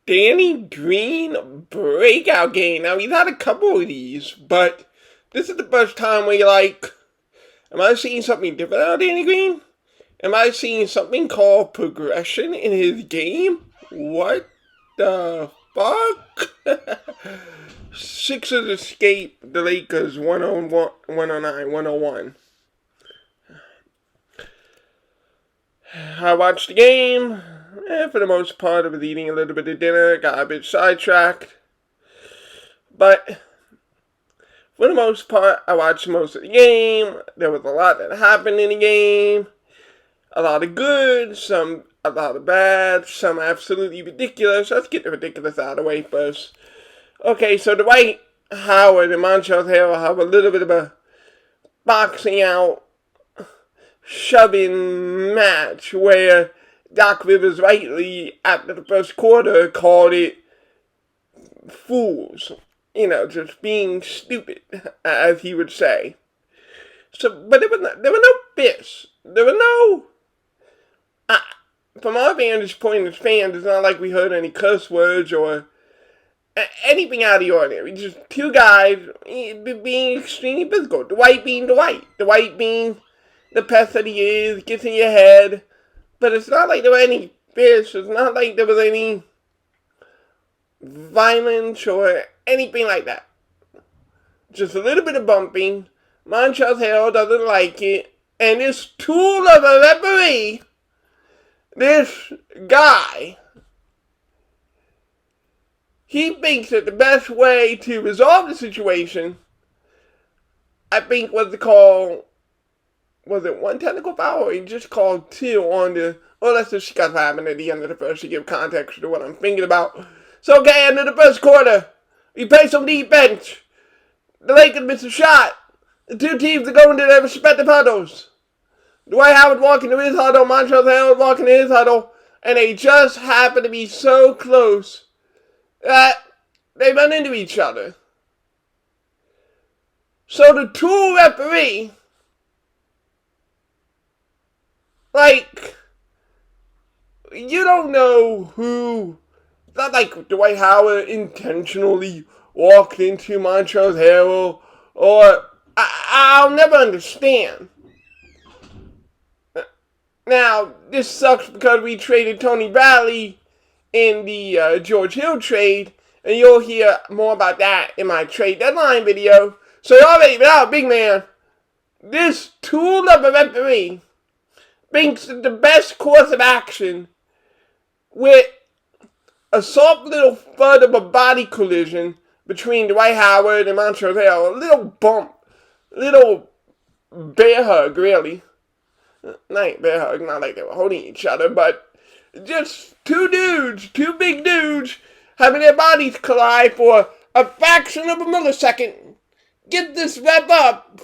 Danny Green breakout game. Now, he's had a couple of these, but this is the first time where you're like, am I seeing something different out of Danny Green? Am I seeing something called progression in his game? What the fuck? Sixers escape the Lakers 109, 101. I watched the game. For the most part, I was eating a little bit of dinner, got a bit sidetracked. But for the most part, I watched most of the game. There was a lot that happened in the game. A lot of good, a lot of bad, some absolutely ridiculous. Let's get the ridiculous out of the way first. Okay, so Dwight Howard and Montrezl Harrell have a little bit of a boxing out, shoving match where Doc Rivers rightly, after the first quarter, called it fools. Just being stupid, as he would say. So, but there were no fists. There were no... from our vantage point as fans, it's not like we heard any curse words or anything out of the ordinary. Just two guys being extremely physical. Dwight being Dwight. Dwight being the pest that he is, gets in your head. But it's not like there were any fists. It's not like there was any violence or anything like that. Just a little bit of bumping. Montrezl Harrell doesn't like it. And this tool of a referee, this guy, he thinks that the best way to resolve the situation, I think, was to call, was it one technical foul, or he just called two on the, let's just see what happened at the end of the first to give context to what I'm thinking about. So, okay, end of the first quarter, we play some defense. The Lakers miss a shot. The two teams are going to their respective huddles. Dwight Howard walking to his huddle, Montrezl Harrell walking to his huddle, and they just happen to be so close that they run into each other. So the tool referee, you don't know who. It's not like Dwight Howard intentionally walked into Montrezl Harrell, or I'll never understand. Now, this sucks because we traded Tony Bradley in the George Hill trade, and you'll hear more about that in my trade deadline video. So you already know, big man, this tool of a referee thinks that the best course of action with a soft little thud of a body collision between Dwight Howard and Montrezl Harrell, a little bump, little bear hug, really. Not bear hug, not like they were holding each other, but just two big dudes, having their bodies collide for a fraction of a millisecond, get this rep up,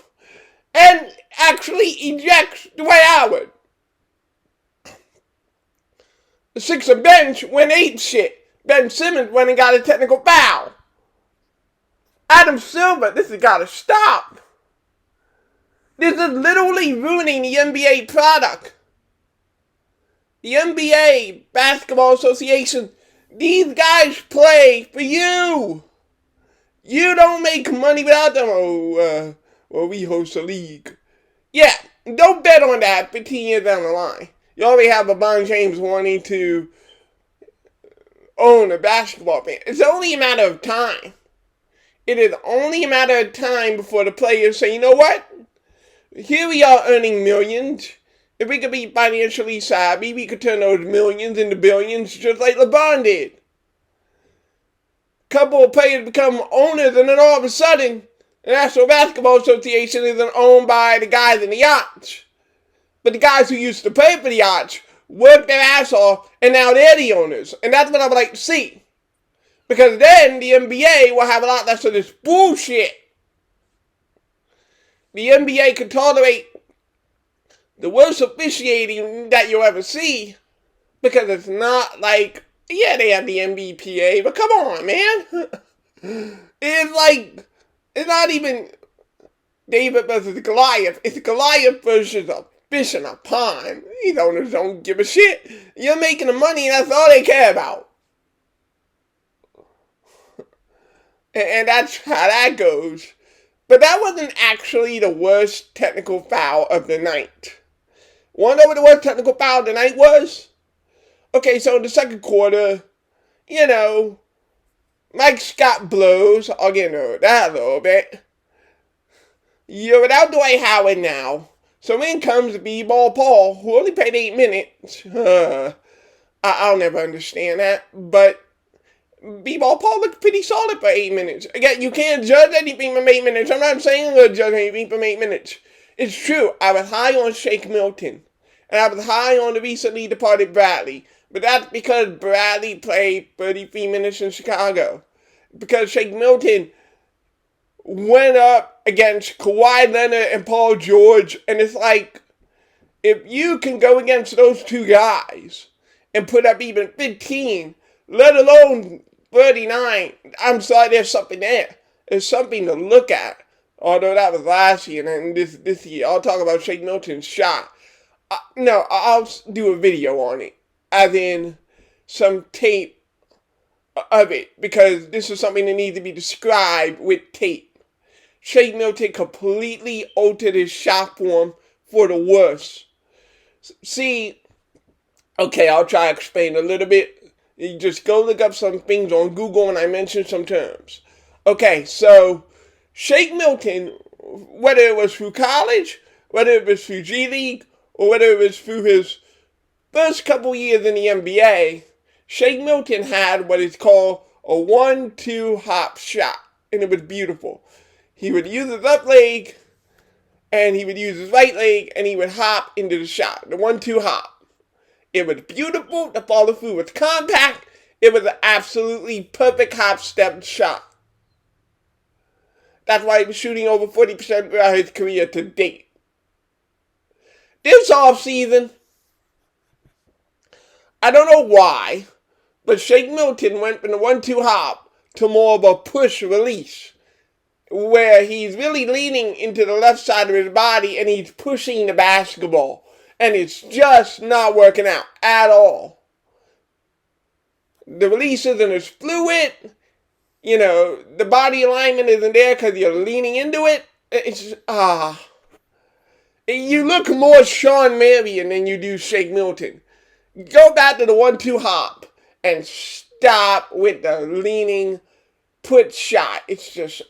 and actually ejects Dwight Howard. The Sixer bench went ape shit. Ben Simmons went and got a technical foul. Adam Silver, this has got to stop. This is literally ruining the NBA product. The NBA Basketball Association, these guys play for you. You don't make money without them. We host a league. Yeah, don't bet on that 15 years down the line. You already have LeBron James wanting to own a basketball fan. It's only a matter of time. It is only a matter of time before the players say, you know what? Here we are earning millions. If we could be financially savvy, we could turn those millions into billions just like LeBron did. Couple of players become owners, and then all of a sudden, the National Basketball Association isn't owned by the guys in the yachts. But the guys who used to play for the yachts worked their ass off, and now they're the owners. And that's what I would like to see. Because then the NBA will have a lot less of this bullshit. The NBA can tolerate the worst officiating that you'll ever see, because it's not like, yeah, they have the NBPA, but come on, man. It's not even David versus Goliath. It's Goliath versus a fish in a pond. These owners don't give a shit. You're making the money, and that's all they care about. And that's how that goes. But that wasn't actually the worst technical foul of the night. Want to know what the worst technical foul of the night was? Okay, so in the second quarter, Mike Scott blows. I'll get into that a little bit. You're without Dwight Howard now. So in comes B-Ball Paul, who only played 8 minutes. I'll never understand that. But B-Ball Paul looked pretty solid for 8 minutes. Again, you can't judge anything from 8 minutes. I'm not saying I'm going to judge anything from 8 minutes. It's true. I was high on Shake Milton. And I was high on the recently departed Bradley. But that's because Bradley played 33 minutes in Chicago. Because Shake Milton went up against Kawhi Leonard and Paul George. And it's like, if you can go against those two guys and put up even 15, let alone 39, I'm sorry, there's something there. There's something to look at. Although that was last year, and this year, I'll talk about Shake Milton's shot. No, I'll do a video on it. As in, some tape of it. Because this is something that needs to be described with tape. Shake Milton completely altered his shot form for the worse. See, okay, I'll try to explain a little bit. You just go look up some things on Google and I mentioned some terms. Okay, so Shake Milton, whether it was through college, whether it was through G League, or whether it was through his first couple years in the NBA, Shake Milton had what is called a 1-2 hop shot, and it was beautiful. He would use his left leg, and he would use his right leg, and he would hop into the shot, the 1-2 hop. It was beautiful. The follow through was compact. It was an absolutely perfect hop step shot. That's why he was shooting over 40% throughout his career to date. This offseason, I don't know why, but Shake Milton went from the 1-2 hop to more of a push release, where he's really leaning into the left side of his body and he's pushing the basketball. And it's just not working out at all. The release isn't as fluid. The body alignment isn't there because you're leaning into it. It's You look more Sean Marion than you do Shake Milton. Go back to the 1-2 hop and stop with the leaning put shot. It's just,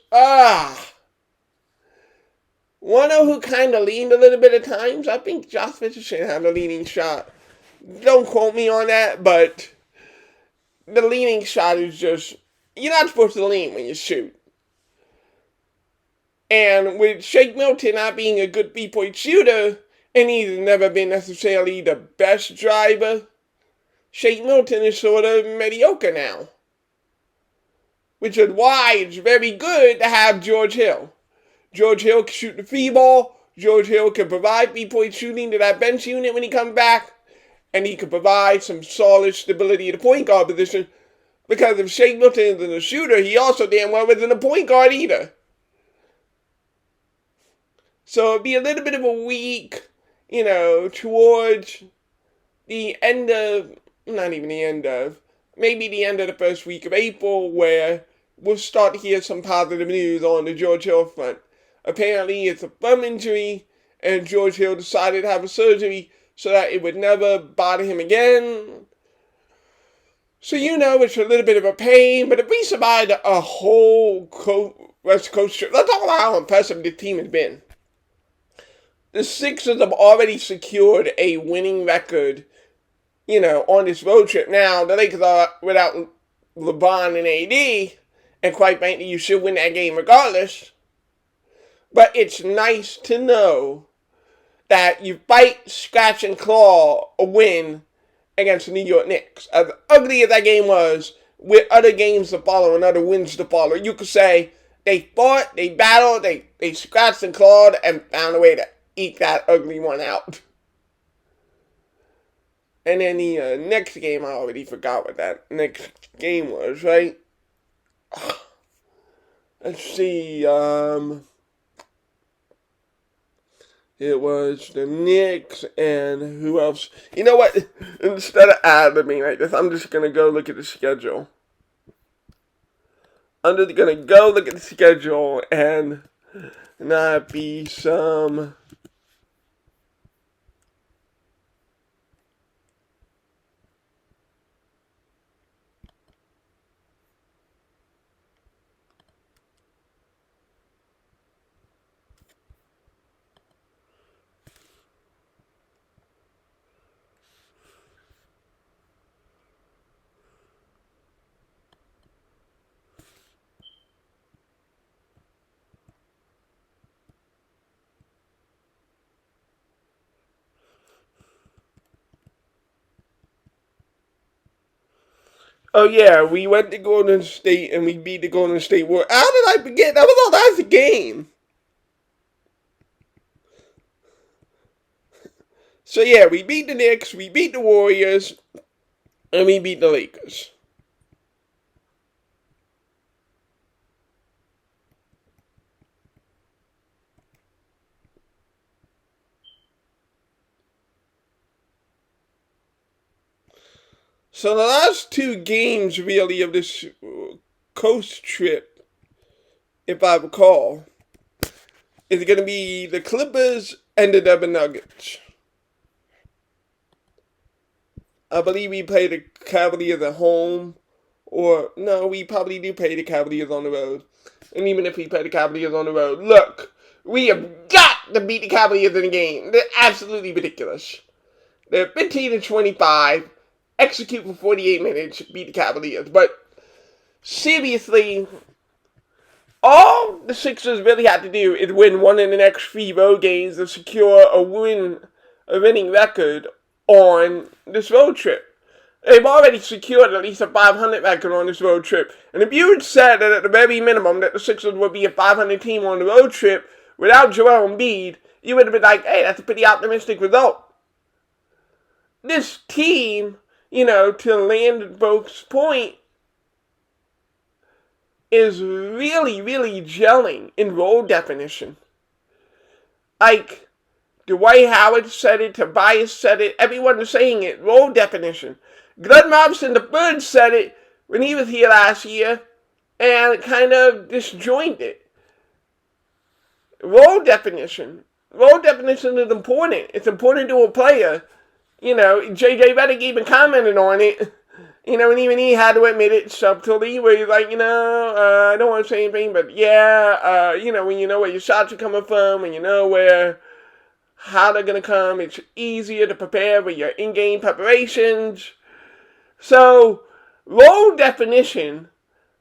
Wanna know who kind of leaned a little bit at times? I think Josh Richardson had a leaning shot. Don't quote me on that, but the leaning shot is just, you're not supposed to lean when you shoot. And with Shake Milton not being a good 3-point shooter, and he's never been necessarily the best driver, Shake Milton is sort of mediocre now. Which is why it's very good to have George Hill. George Hill can shoot the free ball. George Hill can provide 3-point shooting to that bench unit when he comes back. And he can provide some solid stability at the point guard position. Because if Shake Milton isn't a shooter, he also damn well isn't a point guard either. So it'd be a little bit of a week, towards the end of, not even the end of, maybe the end of the first week of April, where we'll start to hear some positive news on the George Hill front. Apparently it's a thumb injury, and George Hill decided to have a surgery so that it would never bother him again. So it's a little bit of a pain, but if we survived a whole West Coast trip, let's talk about how impressive this team has been. The Sixers have already secured a winning record, on this road trip. Now, the Lakers are without LeBron and AD, and quite frankly, you should win that game regardless. But it's nice to know that you fight, scratch, and claw a win against the New York Knicks. As ugly as that game was, with other games to follow and other wins to follow, you could say they fought, they battled, they scratched and clawed, and found a way to eke that ugly one out. And then the next game, I already forgot what that next game was, right? Let's see, it was the Knicks and who else? You know what? Instead of ad-libbing like this, I'm just going to go look at the schedule. I'm just gonna go look at the schedule and not be some. Oh yeah, we went to Golden State and we beat the Golden State Warriors. How did I forget? That was all last game. So yeah, we beat the Knicks, we beat the Warriors, and we beat the Lakers. So the last two games, really, of this coast trip, if I recall, is going to be the Clippers and the Denver Nuggets. I believe we play the Cavaliers at home, or no, we probably do play the Cavaliers on the road. And even if we play the Cavaliers on the road, look, we have got to beat the Cavaliers in the game. They're absolutely ridiculous. They're 15-25. Execute for 48 minutes, beat the Cavaliers. But seriously, all the Sixers really had to do is win one of the next 3 road games to secure a winning record on this road trip. They've already secured at least a 500 record on this road trip. And if you had said that at the very minimum that the Sixers would be a 500 team on the road trip without Joel Embiid, you would have been like, hey, that's a pretty optimistic result. This team, to land folks' point, is really, really gelling in role definition. Like, Dwight Howard said it, Tobias said it, everyone is saying it, role definition. Glenn Robinson III said it when he was here last year, and kind of disjointed. Role definition. Role definition is important. It's important to a player. J.J. Redick even commented on it, and even he had to admit it subtly, where he's like, I don't want to say anything, but yeah, when you know where your shots are coming from, when you know how they're going to come, it's easier to prepare with your in-game preparations. So, role definition,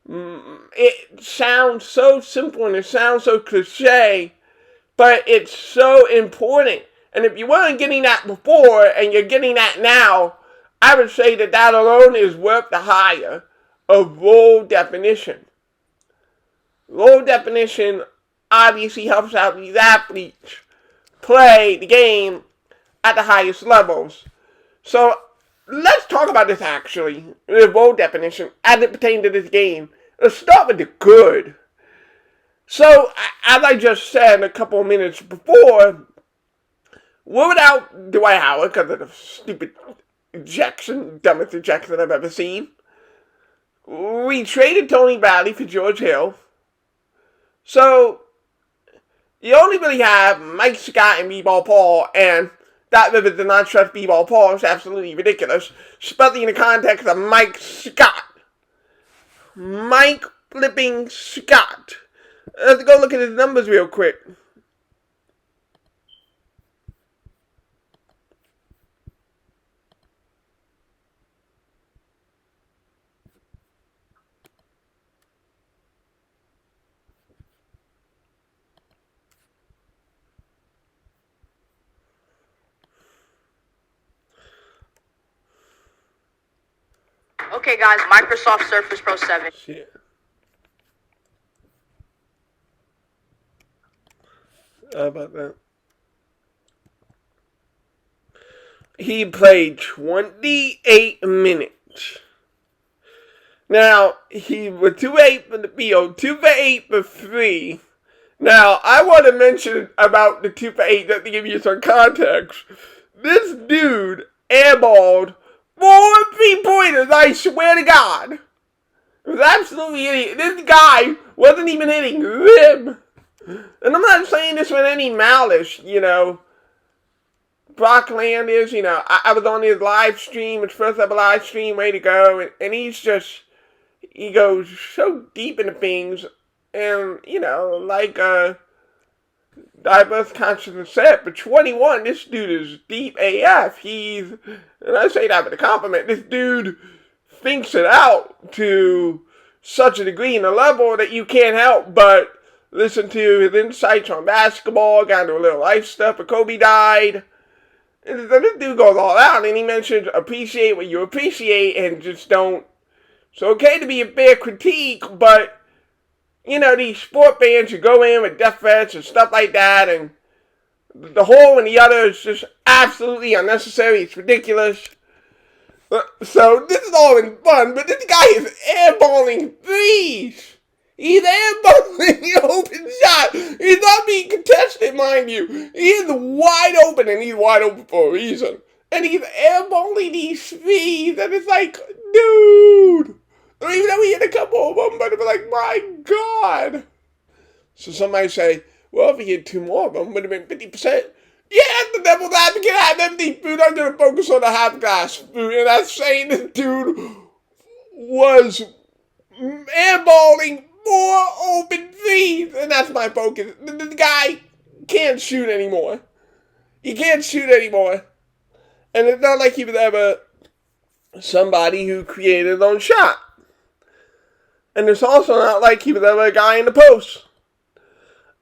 it sounds so simple and it sounds so cliche, but it's so important. And if you weren't getting that before and you're getting that now, I would say that alone is worth the hire of role definition. Role definition obviously helps out these athletes play the game at the highest levels. So let's talk about this actually, the role definition as it pertains to this game. Let's start with the good. So, as I just said a couple of minutes before, we're without Dwight Howard because of the stupid dumbest ejection I've ever seen. We traded Tony Bradley for George Hill. So, you only really have Mike Scott and B-Ball Paul, and that Rivers did not trust B-Ball Paul is absolutely ridiculous, especially in the context of Mike Scott. Mike flipping Scott. Let's go look at his numbers real quick. Okay, guys, Microsoft Surface Pro 7. Shit. How about that? He played 28 minutes. Now, he was 2-8 from the field, 2-8 for 3. Now, I want to mention about the 2-8 just to give you some context. This dude airballed 4 3-pointers, I swear to God. It was absolutely hitting. This guy wasn't even hitting them. And I'm not saying this with any malice, Brock Landers, I was on his live stream, his first ever live stream, way to go, and he goes so deep into things, and, like, Diverse Conscious said, for 21, this dude is deep AF. And I say that with a compliment, this dude thinks it out to such a degree and a level that you can't help but listen to his insights on basketball, got into a little life stuff, but Kobe died. And this dude goes all out, and he mentions appreciate what you appreciate, and just don't. It's okay to be a fair critique, but, these sport fans who go in with death threats and stuff like that, and the whole and the other is just absolutely unnecessary. It's ridiculous. So this is all in fun, but this guy is airballing threes. He's airballing the open shot. He's not being contested, mind you. He is wide open, and he's wide open for a reason. And he's airballing these threes, and it's like, dude. I don't even know he hit a couple of them, but it was like, my God. So somebody say, well, if he hit 2 more of them, it would have been 50%. Yeah, the devil's advocate, have empty food. I'm going to focus on the half-glass food. And I'm saying this dude was airballing more open threes. And that's my focus. The guy can't shoot anymore. He can't shoot anymore. And it's not like he was ever somebody who created his own shot. And it's also not like he was ever a guy in the post.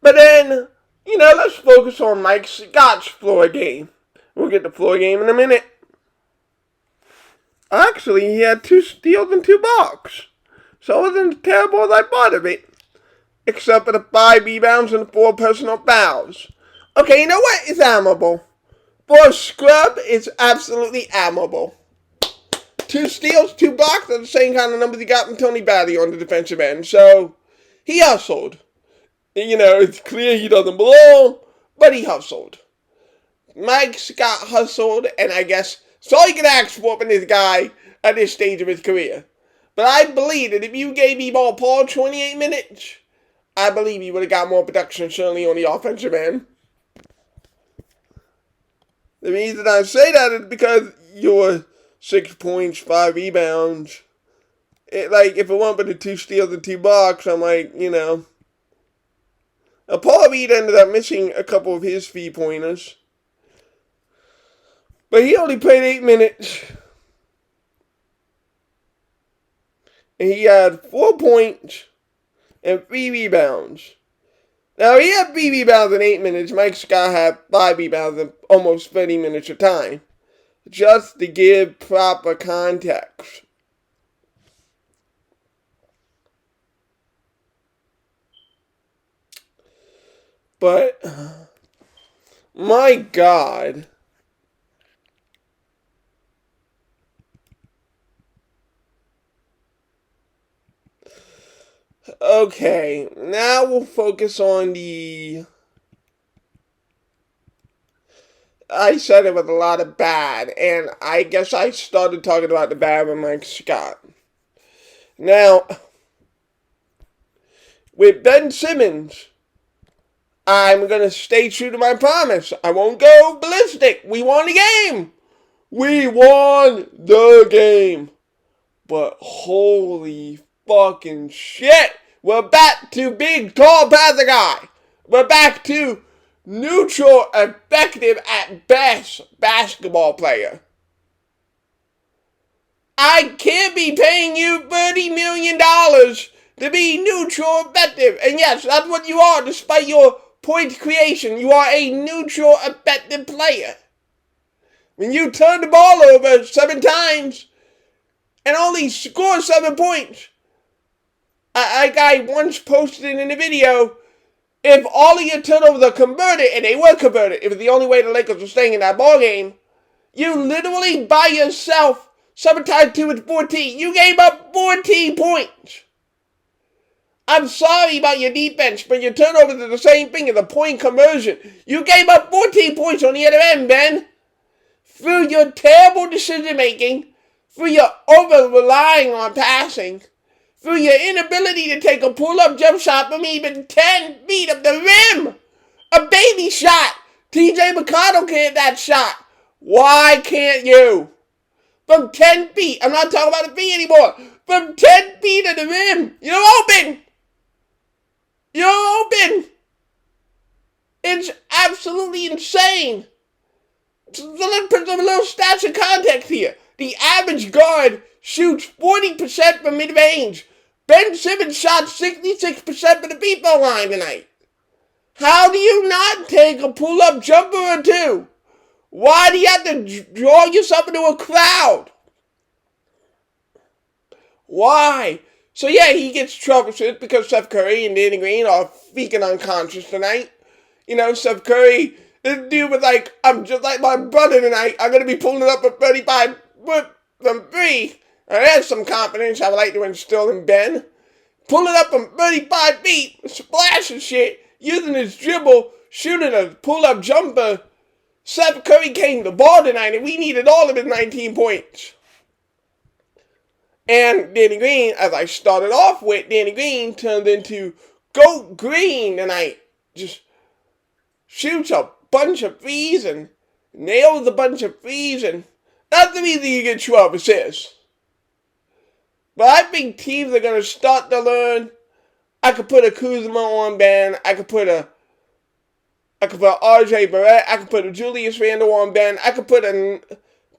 But then, let's focus on Mike Scott's floor game. We'll get to floor game in a minute. Actually, he had 2 steals and 2 blocks. So it wasn't as terrible as I thought of it. Except for the 5 rebounds and the 4 personal fouls. Okay, you know what? It's admirable. For a scrub, it's absolutely admirable. 2 steals, 2 blocks, are the same kind of numbers he got from Tony Batty on the defensive end. So, he hustled. It's clear he doesn't belong, but he hustled. Mike Scott hustled, and I guess it's all you can ask for from this guy at this stage of his career. But I believe that if you gave E-Ball Paul 28 minutes, I believe he would have got more production, certainly on the offensive end. The reason I say that is because you're 6 points, 5 rebounds. If it weren't for the 2 steals and 2 blocks, I'm like, Paul Reed ended up missing a couple of his 3-pointers. But he only played 8 minutes. And he had 4 points and 3 rebounds. Now, he had 3 rebounds in 8 minutes. Mike Scott had 5 rebounds in almost 30 minutes of time. Just to give proper context. But, my God. Okay, now we'll focus on I said it was a lot of bad, and I guess I started talking about the bad with Mike Scott. Now, with Ben Simmons, I'm going to stay true to my promise. I won't go ballistic. We won the game. We won the game. But holy fucking shit. We're back to big, tall, passer guy. We're back to neutral, effective at best basketball player. I can't be paying you $30 million to be neutral, effective. And yes, that's what you are, despite your point creation. You are a neutral, effective player. When you turn the ball over 7 times and only score 7 points. I once posted it in a video. If all of your turnovers are converted, and they were converted, it was the only way the Lakers were staying in that ball game, you literally by yourself, 7 times 2 is 14. You gave up 14 points. I'm sorry about your defense, but your turnovers are the same thing as a point conversion. You gave up 14 points on the other end, Ben. Through your terrible decision-making, through your over-relying on passing, through your inability to take a pull-up jump shot from even 10 feet of the rim. A baby shot. TJ McConnell can't that shot. Why can't you? From 10 feet. I'm not talking about the feet anymore. From 10 feet of the rim. You're open. You're open. It's absolutely insane. So let's put some little stats in context here. The average guard shoots 40% from mid-range. Ben Simmons shot 66% from the free throw line tonight. How do you not take a pull-up jumper or two? Why do you have to draw yourself into a crowd? Why? So yeah, he gets troubleshot because Steph Curry and Danny Green are freaking unconscious tonight. You know, Steph Curry, this dude was like, I'm just like my brother tonight. I'm going to be pulling up a 35 foot from three. And there's some confidence I would like to instill in Ben. Pulling up from 35 feet, splashing shit, using his dribble, shooting a pull-up jumper. Steph Curry came to the ball tonight, and we needed all of his 19 points. And Danny Green, as I started off with, Danny Green turned into Goat Green tonight. Just shoots a bunch of threes and nails a bunch of threes, and that's the reason you get 12 assists. But I think teams are going to start to learn. I could put a Kuzma on Ben. I could put RJ Barrett. I could put a Julius Randle on Ben. I could put a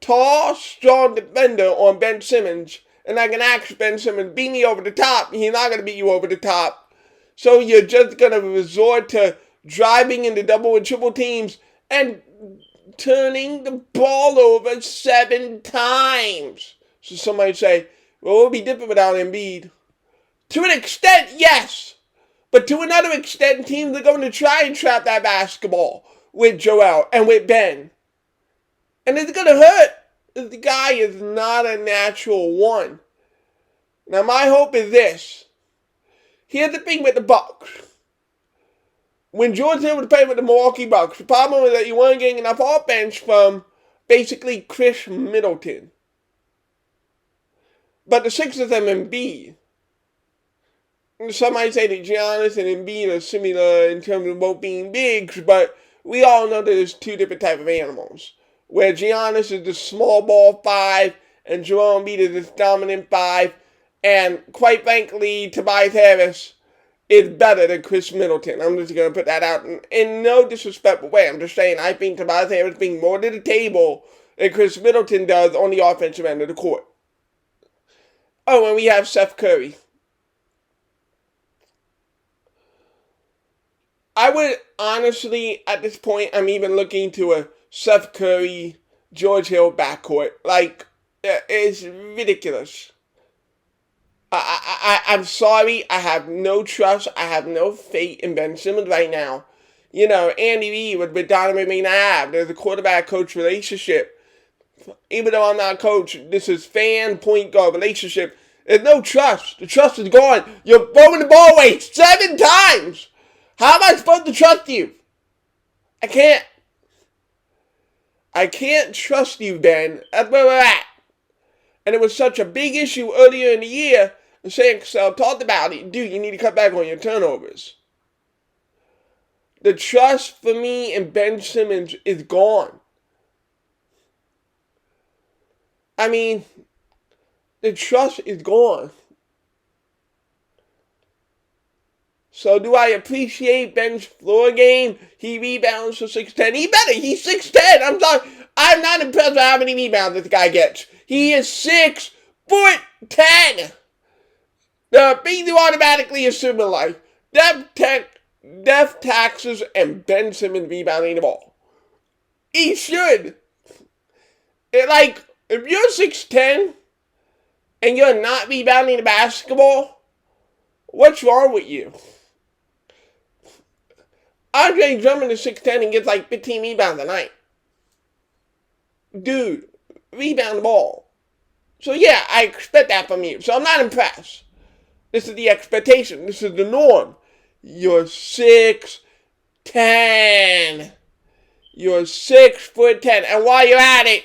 tall, strong defender on Ben Simmons. And I can ask Ben Simmons, beat me over the top. He's not going to beat you over the top. So you're just going to resort to driving into double and triple teams and turning the ball over 7 times. So somebody say, well, it would be different without Embiid. To an extent, yes. But to another extent, teams are going to try and trap that basketball with Joel and with Ben. And it's going to hurt. The guy is not a natural one. Now, my hope is this. Here's the thing with the Bucks. When George Hill was playing with the Milwaukee Bucks, the problem was that you weren't getting enough offense from basically Chris Middleton. But the Sixers have Embiid. Some might say that Giannis and Embiid are similar in terms of both being bigs, but we all know that there's two different types of animals. Where Giannis is the small ball 5, and Joel Embiid is this dominant 5, and quite frankly, Tobias Harris is better than Chris Middleton. I'm just going to put that out in no disrespectful way. I'm just saying I think Tobias Harris brings more to the table than Chris Middleton does on the offensive end of the court. Oh, and we have Steph Curry. I would honestly, at this point, I'm even looking to a Steph Curry, George Hill backcourt. Like, it's ridiculous. I'm sorry. I have no trust. I have no faith in Ben Simmons right now. You know, Andy Reid with Donovan McNabb. There's a quarterback-coach relationship. Even though I'm not a coach, this is fan-point guard relationship. There's no trust. The trust is gone. You're throwing the ball away 7 times. How am I supposed to trust you? I can't. I can't trust you, Ben. That's where we're at. And it was such a big issue earlier in the year. And Sam Cassell talked about it. Dude, you need to cut back on your turnovers. The trust for me in Ben Simmons is gone. I mean, the trust is gone. So do I appreciate Ben's floor game? He rebounds for 6'10". He better. He's 6'10". I'm sorry. I'm not impressed with how many rebounds this guy gets. He is 6'10". The things you automatically assume in life. Death taxes and Ben Simmons rebounding the ball. He should. If you're 6'10", and you're not rebounding the basketball, what's wrong with you? Andre Drummond is 6'10" and gets like 15 rebounds a night. Dude, rebound the ball. So yeah, I expect that from you. So I'm not impressed. This is the expectation. This is the norm. You're 6'10". You're 6'10". And while you're at it,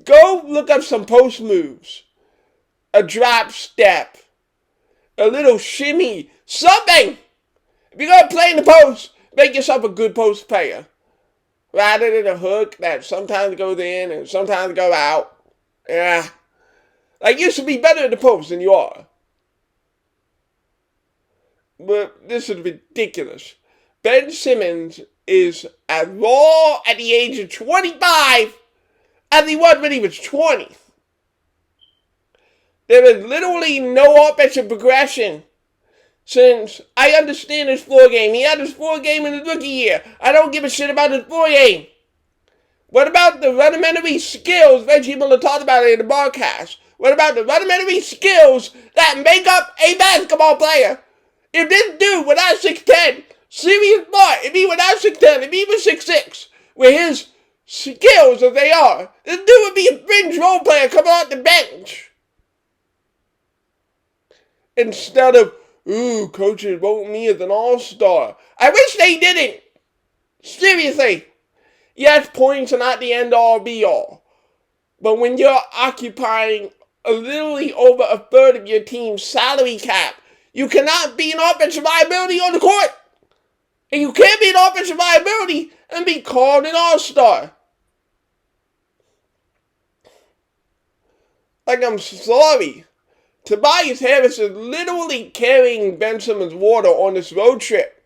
go look up some post moves. A drop step. a little shimmy, something. If you're going to play in the post, make yourself a good post player. Rather than a hook that sometimes goes in and sometimes goes out. Yeah. Like, you should be better in the post than you are. But this is ridiculous. Ben Simmons is as raw at the age of 25 as he was when he was 20. There is literally no offensive progression since I understand his floor game. He had his floor game in his rookie year. I don't give a shit about his floor game. What about the rudimentary skills Reggie Miller talked about in the broadcast? What about the rudimentary skills that make up a basketball player? If this dude without 6'10", serious smart, if he without 6'10", if he was 6'6", with his skills as they are, this dude would be a fringe role player coming off the bench. Instead of, ooh, coaches vote me as an all-star. I wish they didn't. Seriously. Yes, points are not the end-all, be-all. But when you're occupying literally over a third of your team's salary cap, you cannot be an offensive liability on the court. And you can't be an offensive liability and be called an all-star. Like, I'm sorry. Tobias Harris is literally carrying Ben Simmons' water on this road trip.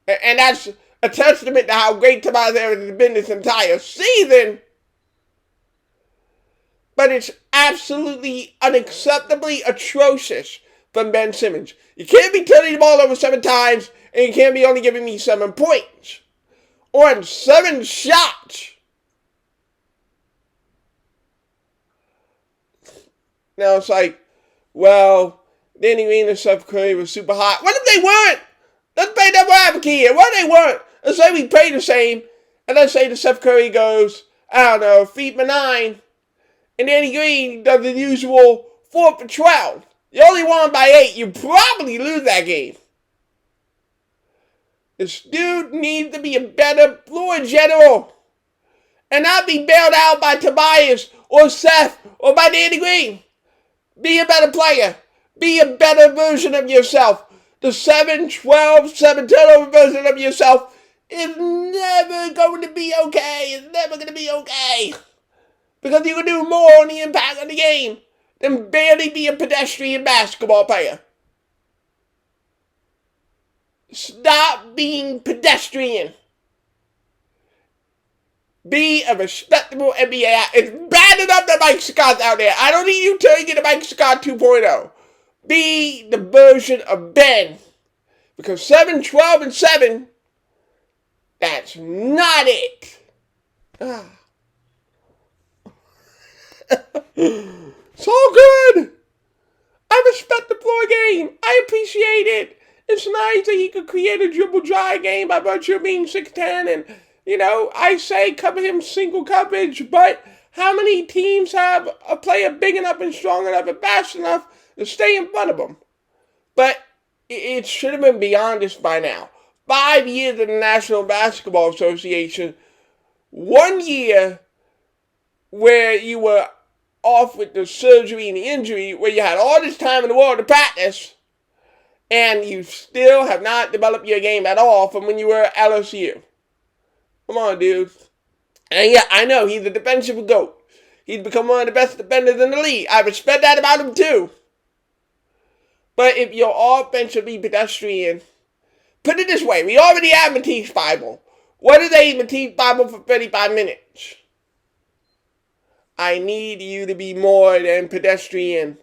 And that's a testament to how great Tobias Harris has been this entire season. But it's absolutely unacceptably atrocious from Ben Simmons. You can't be turning the ball over 7 times, and you can't be only giving me 7 points. On 7 shots. Now it's like, well, Danny Green and Steph Curry were super hot. What if they weren't? Let's play devil's advocate here. What if they weren't? Let's say we play the same, and let's say the Steph Curry goes, I don't know, feet for 9, and Danny Green does the usual 4 for 12. You only won by 8. You probably lose that game. This dude needs to be a better floor general, and not be bailed out by Tobias or Seth or by Danny Green. Be a better player. Be a better version of yourself. The 7-12, 7-turnover version of yourself is never going to be okay. It's never going to be okay. Because you can do more on the impact of the game than barely be a pedestrian basketball player. Stop being pedestrian. Be a respectable NBA. It's bad enough that Mike Scott's out there. I don't need you turning into Mike Scott 2.0. Be the version of Ben. Because 7, 12, and 7, that's not it. It's all good. I respect the floor game. I appreciate it. It's nice that he could create a dribble drive game by virtue of being 6'10", and I say cover him single coverage, but how many teams have a player big enough and strong enough and fast enough to stay in front of them? But it should have been beyond this by now. 5 years in the National Basketball Association, 1 year where you were off with the surgery and the injury, where you had all this time in the world to practice, and you still have not developed your game at all from when you were at LSU. Come on, dude. And yeah, I know, he's a defensive GOAT. He's become one of the best defenders in the league. I respect that about him, too. But if you're offensively pedestrian, put it this way, we already have Matisse Thybulle. What is a Matisse Thybulle for 35 minutes? I need you to be more than pedestrian.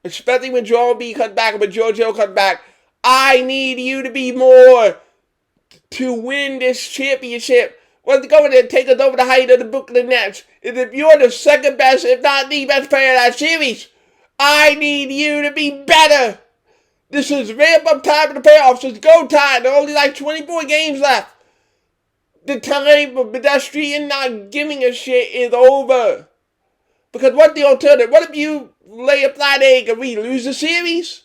Especially when Joel B comes back, when George Hill comes back. I need you to be more to win this championship. What's going to take us over the height of the Brooklyn Nets is if you're the second best, if not the best player in that series. I need you to be better. This is ramp-up time for the payoffs. It's go time. There are only like 24 games left. The time for pedestrian not giving a shit is over. Because what's the alternative? What if you lay a flat egg and we lose the series?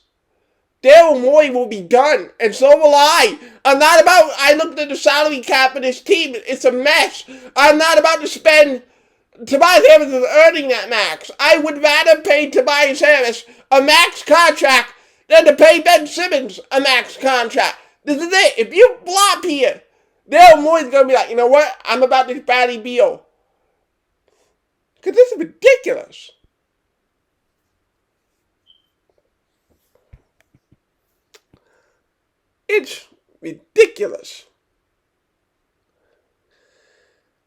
Daryl Morey will be done, and so will I. I looked at the salary cap of this team. It's a mess. I'm not about to spend. Tobias Harris is earning that max. I would rather pay Tobias Harris a max contract than to pay Ben Simmons a max contract. This is it. If you flop here, Daryl Morey's going to be like, you know what? I'm about this Bradley Beal. Because this is ridiculous. It's ridiculous.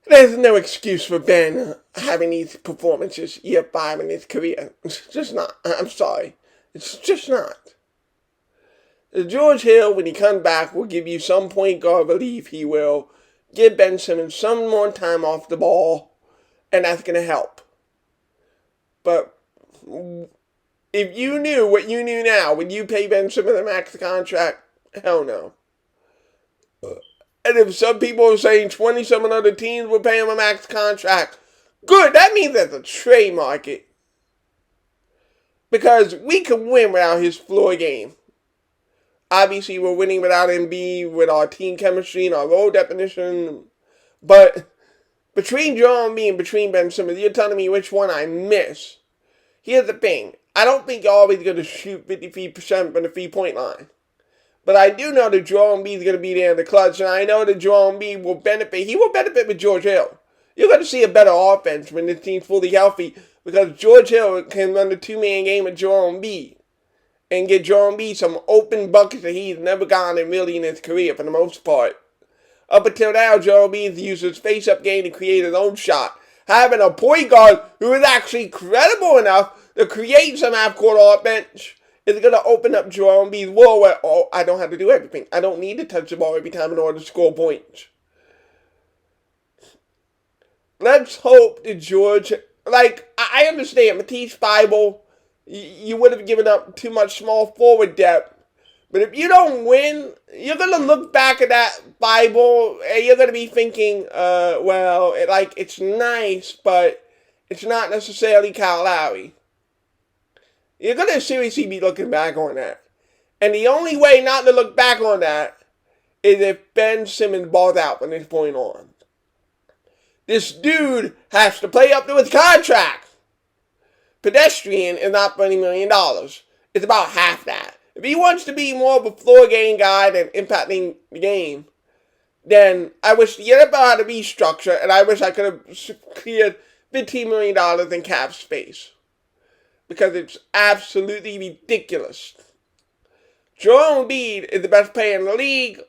There's no excuse for Ben having these performances year 5 in his career. It's just not. I'm sorry. It's just not. George Hill, when he comes back, will give you some point guard relief. He will give Ben Simmons some more time off the ball, and that's going to help. But if you knew what you knew now, would you pay Ben Simmons a max contract? Hell no. And if some people are saying 27 other teams will pay him a max contract, good, that means there's a trade market. Because we can win without his floor game. Obviously, we're winning without Embiid, with our team chemistry and our role definition. But between Joel Embiid and between Ben Simmons, you're telling me which one I miss. Here's the thing. I don't think you're always going to shoot 53% from the 3-point line. But I do know that Joel Embiid is going to be there in the clutch, and I know that Joel Embiid will benefit. He will benefit with George Hill. You're going to see a better offense when this team's fully healthy, because George Hill can run the 2-man game with Joel Embiid and get Joel Embiid some open buckets that he's never gotten really in his career for the most part. Up until now, Joel Embiid used his face-up game to create his own shot. Having a point guard who is actually credible enough to create some half-court offense is going to open up Joel Embiid's world where, oh, I don't have to do everything. I don't need to touch the ball every time in order to score points. Let's hope that George, I understand, Matisse Thybulle, you would have given up too much small forward depth. But if you don't win, you're going to look back at that Thybulle and you're going to be thinking, it's nice, but it's not necessarily Kyle Lowry. You're going to seriously be looking back on that. And the only way not to look back on that is if Ben Simmons balls out from this point on. This dude has to play up to his contract. Pedestrian is not $20 million. It's about half that. If he wants to be more of a floor game guy than impacting the game, then I wish the NFL had a restructure, and I wish I could have cleared $15 million in cap space. Because it's absolutely ridiculous. Joel Embiid is the best player in the league.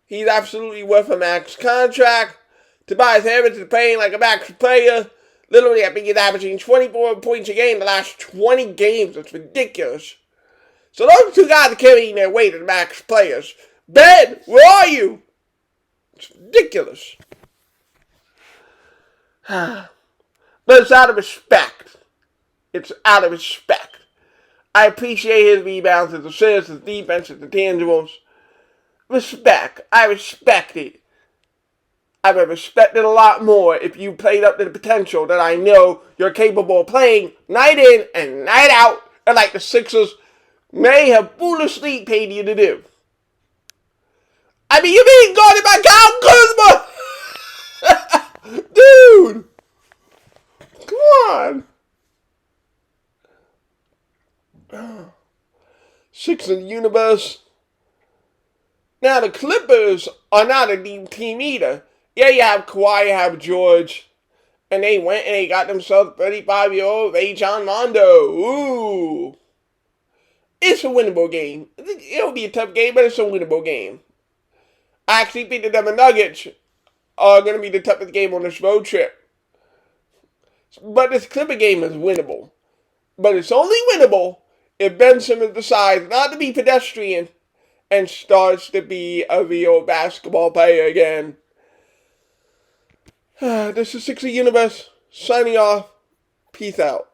He's absolutely worth a max contract. Tobias Harris is playing like a max player. Literally, I think he's averaging 24 points a game the last 20 games. It's ridiculous. So those two guys are carrying their weight as max players. Ben, where are you? It's ridiculous. But it's out of respect. It's out of respect. I appreciate his rebounds, his assists, his defense, his intangibles. Respect. I respect it. I would respect it a lot more if you played up to the potential that I know you're capable of playing night in and night out, and like the Sixers may have foolishly paid you to do. I mean, you're being guarded by Kyle Kuzma! Dude! Come on! Six in the universe. Now, the Clippers are not a deep team either. Yeah, you have Kawhi, you have George, and they went and they got themselves 35-year-old Rajon Rondo. Ooh. It's a winnable game. It'll be a tough game, but it's a winnable game. I actually think the Denver Nuggets are going to be the toughest game on this road trip. But this Clipper game is winnable. But it's only winnable if Ben Simmons decides not to be pedestrian and starts to be a real basketball player again. This is Sixer Universe signing off. Peace out.